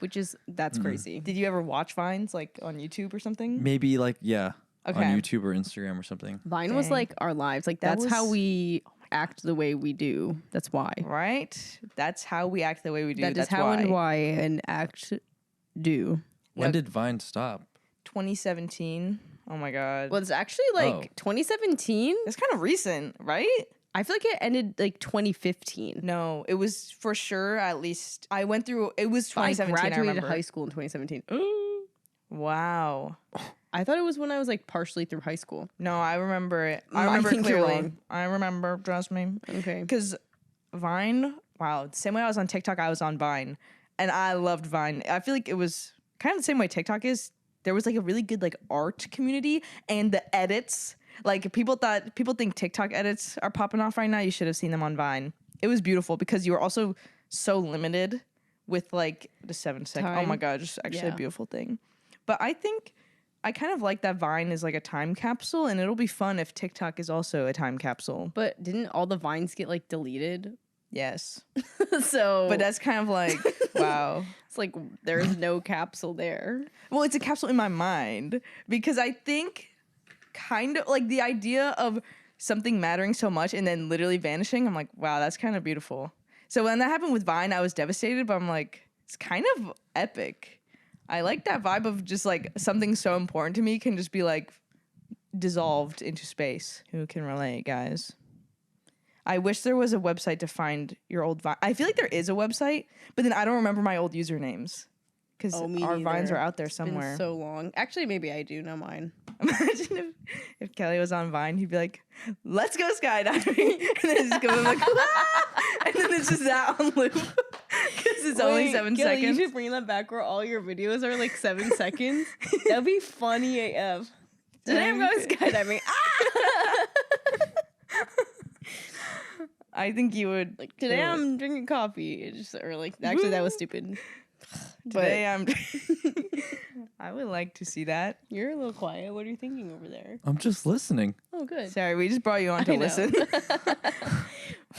that's crazy. Did you ever watch Vines like on YouTube or something? maybe like Okay. on YouTube or Instagram or something. Vine was Dang. like our lives. Like That that's how was- we act the way we do. That's why. Right. That's how we act the way we do. That is That's how why. and why and act do. When did Vine stop? 2017. Oh my god. Well, it's actually like Oh. 2017. It's kind of recent, right? I feel like it ended like 2015. No, it was for sure at least. I went through. It was I 2017. I graduated remember. high school in 2017. Wow. I thought it was when I was like partially through high school. No, I remember it. I I remember think you're clearly. wrong. I remember. Trust me. Okay. Because Vine. Wow. The same way I was on TikTok, I was on Vine, and I loved Vine. I feel like it was kind of the same way TikTok is. There was like a really good like art community, and the edits. Like people think TikTok edits are popping off right now. You should have seen them on Vine. It was beautiful because you were also so limited with like the 7 second. Oh my Time. god, just actually Yeah. a beautiful thing. But I think I kind of like that Vine is like a time capsule, and it'll be fun if TikTok is also a time capsule. But didn't all the vines get like deleted? Yes, So, but that's kind of like wow. it's like there's no capsule there. Well, it's a capsule in my mind because I think kind of like the idea of something mattering so much and then literally vanishing. I'm like, wow, that's kind of beautiful. So when that happened with Vine, I was devastated, but I'm like, it's kind of epic. I like that vibe of just like something so important to me can just be like dissolved into space. Who can relate, guys? I wish there was a website to find your old Vine. I feel like there is a website, but then I don't remember my old usernames because Oh, me our Vines neither. are out there It's been somewhere. so long. Actually, maybe I do know mine. Imagine if Kelly was on Vine, he'd be like, "Let's go skydiving," and then just go like, and then it's just that on loop because it's only Wait, 7 Gilly, seconds. You should bring that back where all your videos are like 7 seconds. That'd be funny AF. Today I'm going skydiving. I think you would Like today kill it. I'm drinking coffee. It's just or like actually that was stupid. Today I'm. I would like to see that. You're a little quiet. What are you thinking over there? I'm just listening. Oh, good. Sorry, we just brought you on to I know. listen.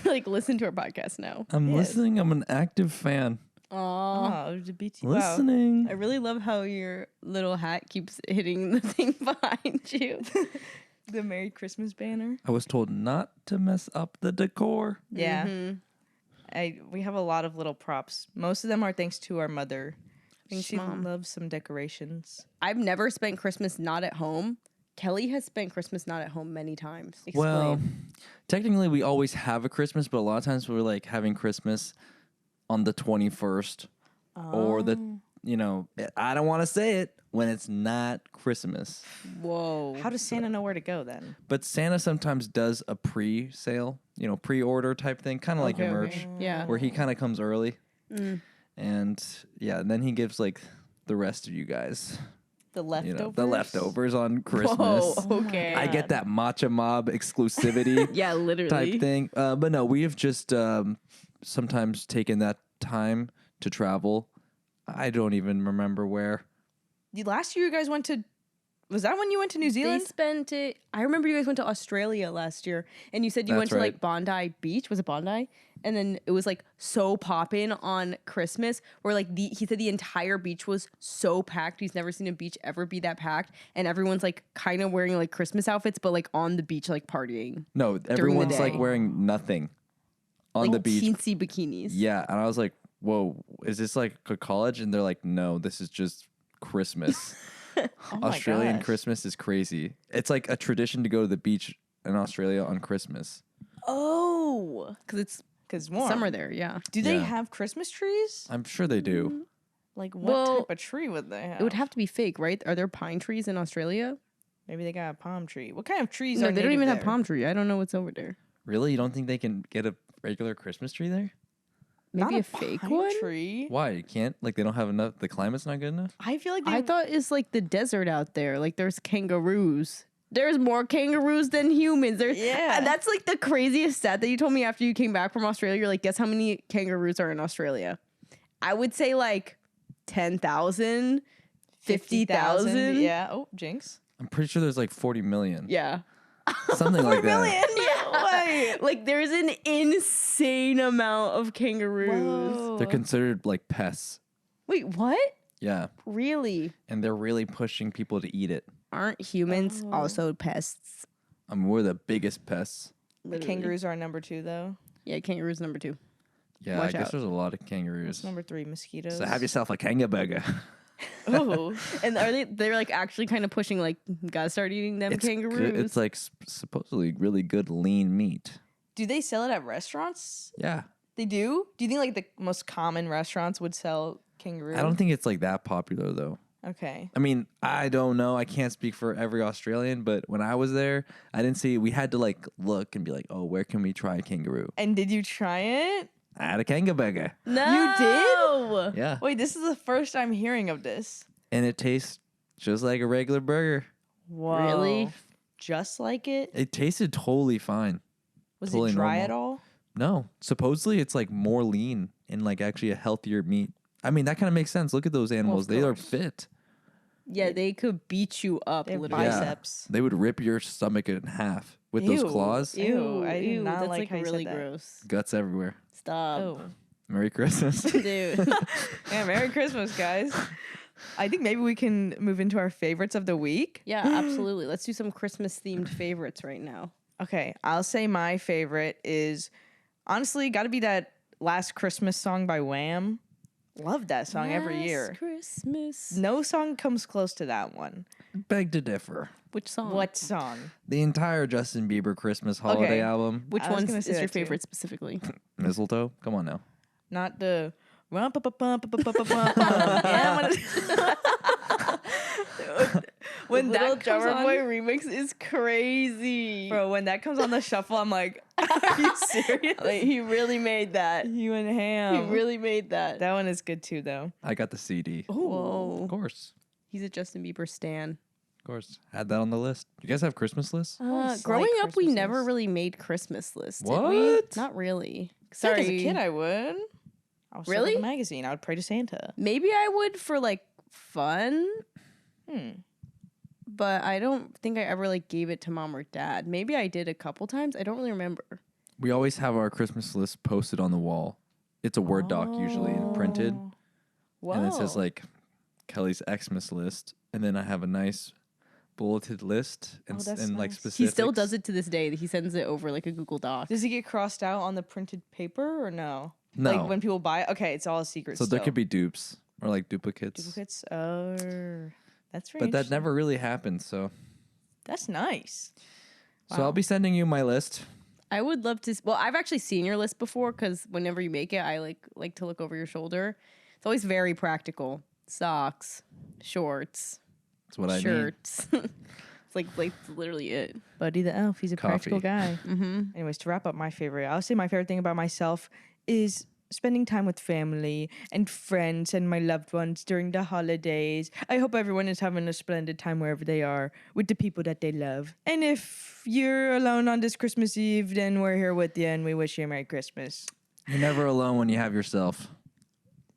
Like listen to our podcast now. I'm Yes. listening. I'm an active fan. Aww. Oh, the BT. Wow. Listening. I really love how your little hat keeps hitting the thing behind you. The Merry Christmas banner. I was told not to mess up the decor. Yeah. Mm-hmm. We have a lot of little props. Most of them are thanks to our mother. I think she Mom. loves some decorations. I've never spent Christmas not at home. Kelly has spent Christmas not at home many times. Well, technically, we always have a Christmas, but a lot of times we're like having Christmas on the 21st or the, I don't want to say it when it's not Christmas. Whoa. How does Santa know where to go then? But Santa sometimes does a pre-sale, pre-order type thing, kind of like your merch, Yeah. where he kind of comes early. And yeah, and then he gives like the rest of you guys, The leftovers. the leftovers on Christmas. Whoa, okay. I get that Matcha Mob exclusivity Yeah, literally. type thing. But no, we have just sometimes taken that time to travel. I don't even remember where. Last year you guys went to Was that when you went to New They Zealand? spent it. I remember you guys went to Australia last year, and you said you went That's to like right. Bondi Beach. Was it Bondi? And then it was like so poppin' on Christmas, where like he said the entire beach was so packed. He's never seen a beach ever be that packed, and everyone's like kind of wearing like Christmas outfits, but like on the beach like partying, No, everyone's like day. wearing nothing on like the beach. teensy bikinis. Yeah, and I was like, "Whoa, is this like a college?" And they're like, "No, this is just Christmas. my Australian gosh. Christmas is crazy. It's like a tradition to go to the beach in Australia on Christmas." Oh, because it's Because warm. summer there. Yeah, Do they Yeah. have Christmas trees? I'm sure they do. Like what Well, type of tree would they have? it would have to be fake, right? Are there pine trees in Australia? Maybe they got a palm tree. What kind of trees No, are they don't native even have there? palm tree. I don't know what's over there. Really? You don't think they can get a regular Christmas tree there? Maybe Not a fake pine one. tree. Why? You can't? Like they don't have enough? The climate's not good enough? I feel like they I thought it's like the desert out there. Like there's kangaroos. There's more kangaroos than humans. There's Yeah. That's like the craziest stat that you told me after you came back from Australia. You're like, guess how many kangaroos are in Australia? I would say like 10,000, 50,000. Yeah. Oh, jinx. I'm pretty sure there's like 40 million. Yeah. Something like that. Yeah. Like there's an insane amount of kangaroos. They're considered like pests. Wait, what? Yeah. Really? And they're really pushing people to eat it. Aren't humans also pests? I mean, we're the biggest pests. The kangaroos are number 2 though. Yeah, kangaroos number 2. Yeah, Watch I guess out. there's a lot of kangaroos. Number 3, mosquitoes. So have yourself a kanga burger. Oh. And are they're like actually kind of pushing like gotta start eating them It's kangaroos? good. It's like supposedly really good lean meat. Do they sell it at restaurants? Yeah. They do? Do you think like the most common restaurants would sell kangaroo? I don't think it's like that popular though. Okay. I mean, I don't know. I can't speak for every Australian, but when I was there, I didn't see. We had to like look and be like, "Oh, where can we try a kangaroo?" And did you try it? I had a kanga burger. no, You did? Yeah, Wait, this is the first I'm hearing of this. and it tastes just like a regular burger. Whoa. Really? Just like it? It tasted totally fine. Was totally it dry normal. at all? No, supposedly it's like more lean and like actually a healthier meat. I mean, that kind of makes sense. Look at those animals; they are course. fit. Yeah, they could beat you up. They have Literally. Yeah. biceps. They would rip your stomach in half with those Ew. claws. Ew, I did not that's like how you said really that. gross. Guts everywhere. Stop, Oh. Merry Christmas. dude. Yeah, Merry Christmas, guys. I think maybe we can move into our favorites of the week. Yeah, absolutely. Let's do some Christmas themed favorites right now. Okay, I'll say my favorite is honestly got to be that Last Christmas song by Wham. Love that song every year. Last Christmas. No song comes close to that one. Beg to differ. Which song? What song? The entire Justin Bieber Christmas holiday Okay. album. Which I was one gonna is say your that too. favorite specifically? Mistletoe? Come on now. Not the. Yeah, when Little that comes Drummer on, Boy remix is crazy. bro, when that comes on the shuffle, I'm like, are you serious? Like, he really made that. You and He Ham. really made that. That one is good too, though. I got the CD. Whoa. Of course. He's a Justin Bieber stan. Of course. Had that on the list. You guys have Christmas lists? Slight Growing up, we Christmas never list. really made Christmas lists. Did we? What? Not really. Sorry. Sorry. As a kid, I would. I was Really? a magazine. I would pray to Santa. Maybe I would for like fun, Hmm. but I don't think I ever like gave it to mom or dad. Maybe I did a couple times. I don't really remember. We always have our Christmas list posted on the wall. It's a Word doc usually and printed. Whoa. And it says like Kelly's Xmas list. And then I have a nice bulleted list and, that's and like nice. specifics. He still does it to this day. He sends it over like a Google Doc. Does it get crossed out on the printed paper or no? No. Like when people buy it? Okay, it's all a secret. So there still. could be dupes or like duplicates. duplicates. Oh, that's very. But that interesting. never really happened. So That's nice. so I'll be sending you my list. I would love to. Well, I've actually seen your list before because whenever you make it, I like to look over your shoulder. It's always very practical. Socks, shorts, That's what I need. shirts. It's like literally it. Buddy the Elf, he's a practical Coffee. guy. Mm-hmm. Anyways, to wrap up my favorite, I'll say my favorite thing about myself is spending time with family and friends and my loved ones during the holidays. I hope everyone is having a splendid time wherever they are with the people that they love. And if you're alone on this Christmas Eve, then we're here with you and we wish you a Merry Christmas. You're never alone when you have yourself.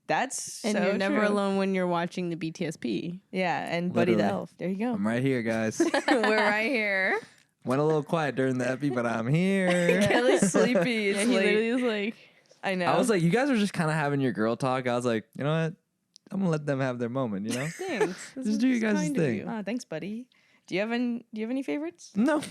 That's And so you're never true. alone when you're watching the BTSP. Yeah, and Buddy the Literally. Elf. There you go. I'm right here, guys. We're right here. Went a little quiet during the epi, but I'm here. Kelly's sleepy. It's Yeah, he late. literally was like, I know. I was like, you guys are just kind of having your girl talk. I was like, you know what? I'm gonna let them have their moment. You know, thanks. This Just do was your guys' kind of thing. you. oh, thanks, buddy. Do you have any favorites? no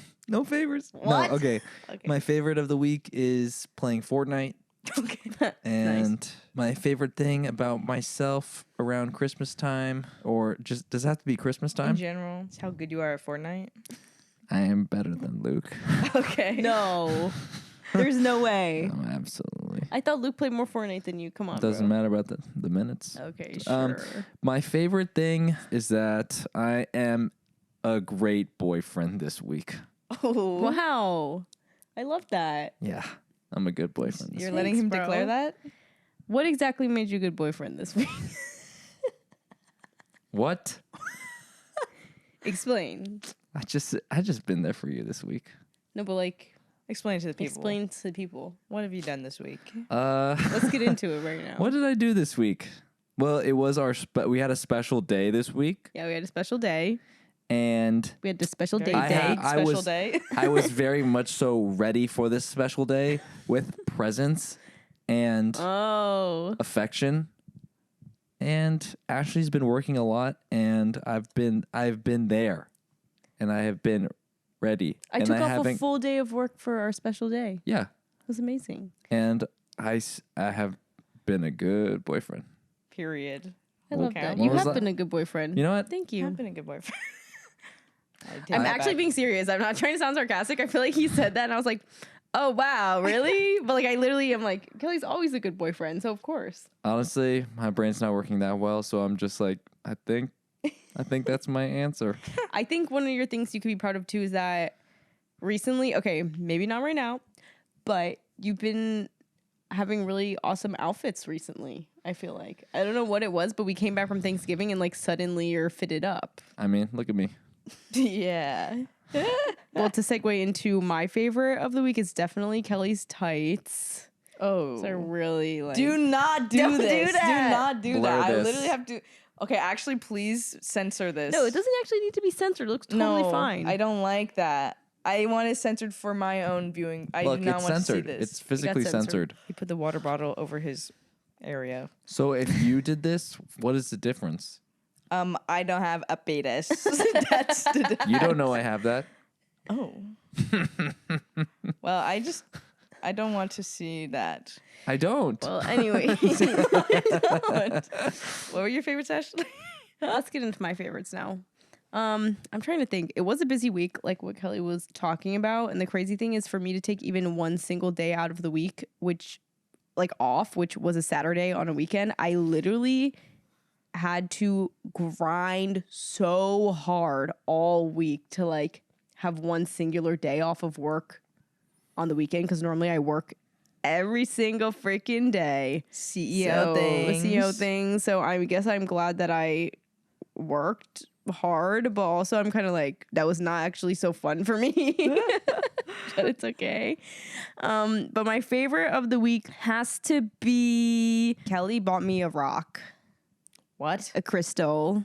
favorites. What? No, okay. Okay. My favorite of the week is playing Fortnite. Okay. And my favorite thing about myself around Christmas time, or just does it have to be Christmas In time? general, it's how good you are at Fortnite. I am better than Luke. Okay. No. There's no way. Oh, absolutely. I thought Luke played more Fortnite than you. Come on. Doesn't bro. matter about the minutes. Okay, sure. Um, My favorite thing is that I am a great boyfriend this week. Oh. Wow. I love that. Yeah, I'm a good boyfriend. This You're week. letting him bro. declare that? What exactly made you a good boyfriend this week? What? Explain. I just been there for you this week. No, but like, Explain to the people. explain to the people. What have you done this week? Let's get into it right now. What did I do this week? Well, it was we had a special day this week, Yeah, we had a special day. and We had a special Very date I day. ha- I Special was- day. I was very much so ready for this special day with presents and Oh. affection. And Ashley's been working a lot, and I've been there, and I have been ready. I and took off haven't- a full day of work for our special day. Yeah, It was amazing. and I have been a good boyfriend. Period. I love Okay. that. What You was have that? been a good boyfriend. You know what? Thank I've you. been a good boyfriend. I take I'm that actually back. being serious. I'm not trying to sound sarcastic. I feel like he said that and I was like, oh, wow, really? But like, I literally am like, Kelly's always a good boyfriend. So, of course. Honestly, my brain's not working that well, so I'm just like, I think that's my answer. I think one of your things you could be proud of too is that recently, okay, maybe not right now, but you've been having really awesome outfits recently. I feel like I don't know what it was, but we came back from Thanksgiving and like suddenly you're fitted up. I mean, look at me. Yeah. Well, to segue into my favorite of the week is definitely Kelly's tights. Oh. So I really like. Do not do Don't do this. that. Do not do Blur that. I this. literally have to. Okay, actually, please censor this. No, it doesn't actually need to be censored. It looks totally No, fine. I don't like that. I want it censored for my own viewing. I Look, do not it's want censored. to see this. It's physically censored. He put the water bottle over his area. So if you did this, what is the difference? I don't have a penis. That's the. You don't know I have that. Oh. Well, I don't want to see that. I don't. Well, anyway, What were your favorites, Ashley? let's get into my favorites now. I'm trying to think. It was a busy week, like what Kelly was talking about, and the crazy thing is for me to take even one single day out of the week, which was a Saturday on a weekend, I literally had to grind so hard all week to like have one singular day off of work on the weekend because normally I work every single freaking day. CEO things. CEO things. So I guess I'm glad that I worked hard, but also I'm kind of like, that was not actually so fun for me. But it's okay. But my favorite of the week has to be Kelly bought me a rock, What? a crystal.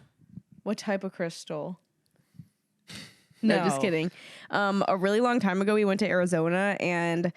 What type of crystal? No, just kidding. A really long time ago, we went to Arizona and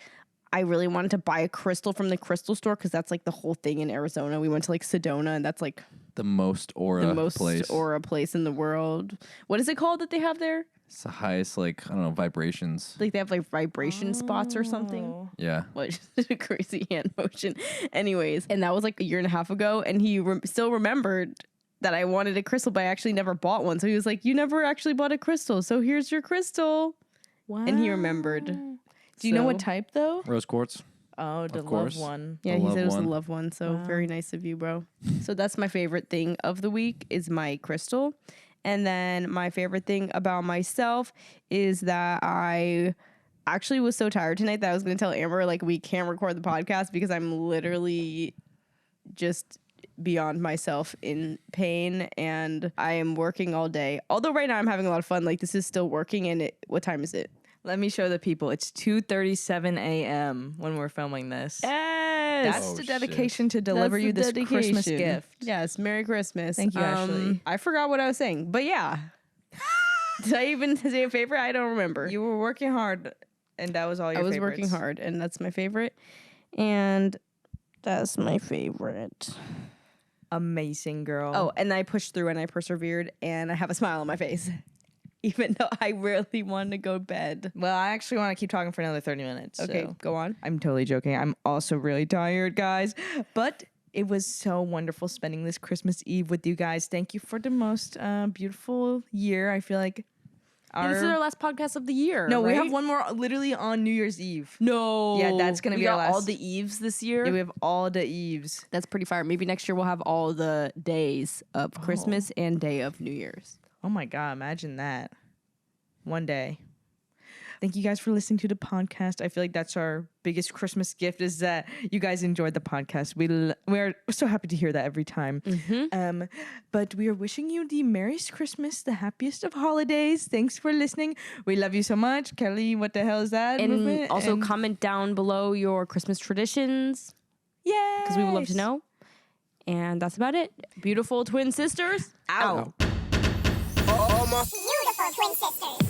I really wanted to buy a crystal from the crystal store because that's like the whole thing in Arizona. We went to like Sedona and that's like The most aura the most place. aura place in the world. What is it called that they have there? It's the highest, like, I don't know, vibrations. Like they have like vibration spots or something. Oh. Yeah. What a crazy hand motion. Anyways, and that was like a year and a half ago, and he still remembered that I wanted a crystal, but I actually never bought one. So he was like, "You never actually bought a crystal, so here's your crystal." Wow. And he remembered. Do you know what So- type though? Rose quartz. Oh, the Of course. love one. Yeah, The he love said it was one. the love one. So very nice of you, bro. So that's my favorite thing of the week is my crystal. And then my favorite thing about myself is that I actually was so tired tonight that I was going to tell Amber, like, we can't record the podcast because I'm literally just beyond myself in pain and I am working all day. Although right now I'm having a lot of fun. Like, this is still working. And what time is it? Let me show the people. It's 2:37 a.m. when we're filming this. Hey! That's Oh, the shit. dedication to deliver That's you the this Christmas dedication. gift. Yes, Merry Christmas. Thank you, Ashley. I forgot what I was saying, but yeah. Did I even say a favorite? I don't remember. You were working hard, and that was all your I was favorites. working hard, and that's my favorite. And that's my favorite. Amazing, girl. Oh, and I pushed through and I persevered, and I have a smile on my face, even though I really wanted to go to bed. Well, I actually want to keep talking for another 30 minutes. Okay, so. go on. I'm totally joking. I'm also really tired, guys. But it was so wonderful spending this Christmas Eve with you guys. Thank you for the most beautiful year. I feel like This is our last podcast of the year. No, we right? have one more literally on New Year's Eve. No. Yeah, that's gonna we be our got all last- the eves this year. Yeah, we have all the eves. That's pretty fire. Maybe next year we'll have all the days of Christmas and day of New Year's. Oh my God, imagine that. One day. Thank you guys for listening to the podcast. I feel like that's our biggest Christmas gift is that you guys enjoyed the podcast. We're so happy to hear that every time. But we are wishing you the merriest Christmas, the happiest of holidays. Thanks for listening. We love you so much. Kelly, what the hell is that? And movement? also And- comment down below your Christmas traditions Yay! because we would love to know. And that's about it. Beautiful twin sisters. Out. Beautiful twin sisters.